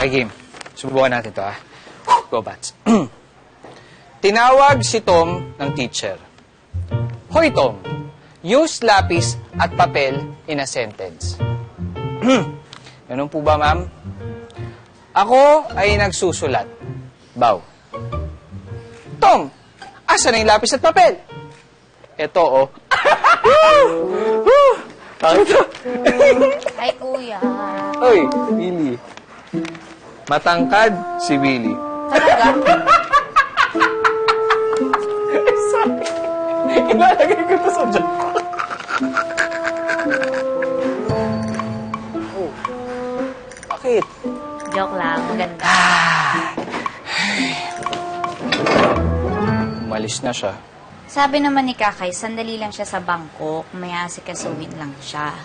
Okay, game. Subukan natin to, ha? Go, Bats. Tinawag si Tom ng teacher. Hoy, Tom, use lapis at papel in a sentence. Ganun po ba, ma'am? Ako ay nagsusulat. Bow. Tom, asa na yung lapis at papel? Eto, oh. Bakit? Ay, kuya. Oy, Willie. Matangkad si Willie. Talaga? Sorry. Ilalagay ko ito sa joke ko. Oh. Bakit? Joke lang. Maganda. Umalis na siya. Sabi naman ni Kakay, sandali lang siya sa Bangkok. May asikasuhin lang siya.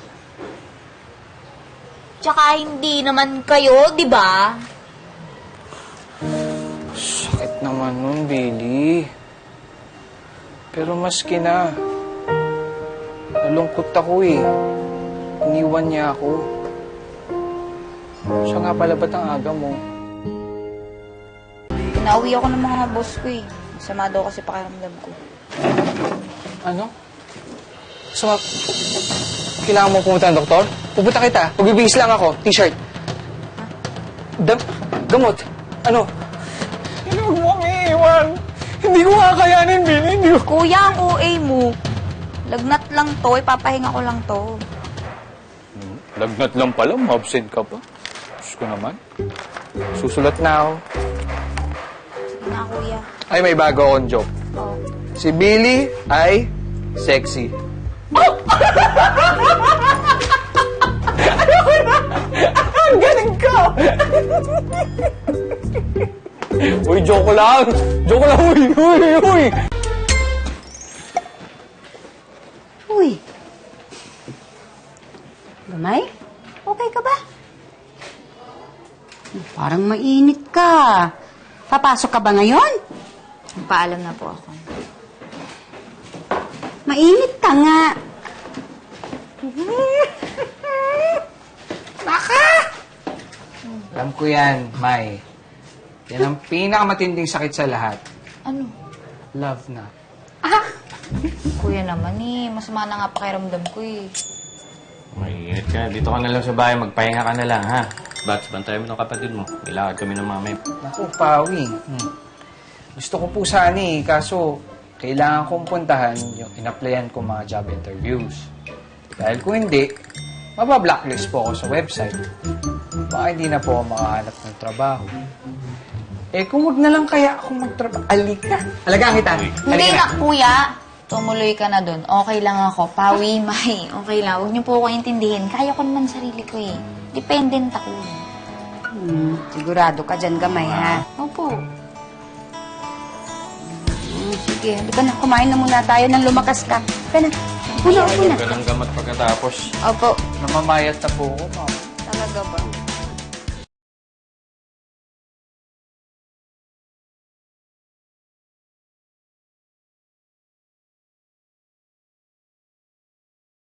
Tsaka hindi naman kayo, di ba? Sakit naman nun, Billy. Pero maski na. Nalungkot ako eh. Iniwan niya ako. Siya nga pala, ba't ang aga mo? Nauwi ako ng mga boss ko eh. Masama daw kasi pakiramdam ko. Ano? So, kailangan mo pumunta ng doktor? Pupunta kita. Pagbibihis lang ako. T-shirt. Gamot. Ano? Hindi mo kami iiwan. Hindi ko kakayanin, Billy. Hindi ko... Kuya, ang OA mo. Lagnat lang to. Ipapahinga ko lang to. Lagnat lang pala. Ma-absent ka pa. Diyos ko naman. Susulat na ako. Sige na, kuya. Ay, may bago akong joke. Oh. Si Billy ay sexy. Oh! Ayoko na! Ang galing ka! Uy, joke lang! Joke lang! Uy! Uy! Gamay? Okay ka ba? Parang mainit ka. Papasok ka ba ngayon? Paalam na po ako. Mainit ka nga. Alam ko yan, Mai. Yan ang pinakamatinding sakit sa lahat. Ano? Love na. Kuya naman eh. Masama na nga pakiramdam ko eh. Mainit ka. Dito ka na lang sa bahay. Magpahinga ka na lang, ha? Bats, bantayan mo ng kapatid mo. Ilakad kami ng mamay. Naku, Pawi. Gusto ko po sana eh, kaso kailangan kong puntahan yung in-applyan ko mga job interviews. Dahil kung hindi, mabablacklist po ako sa website. Baka hindi na po ako makahanap ng trabaho. Eh, kung wag na lang kaya ako magtrabaho. Alika. Alagaan kita. Hindi na, kuya. Tumuloy ka na dun. Okay lang ako. Pawi, May. Okay lang. Huwag niyo po ako intindihin. Kaya ko naman sarili ko eh. Dependent ako. Sigurado ka dyan, Gamay, ha? Opo. Sige, halika na. Kumain na muna tayo nang lumakas ka. Halika na. Upo na. Huwag ka ng gamat pagkatapos. Opo. Namamayat na po ako, ma'am. Talaga ba?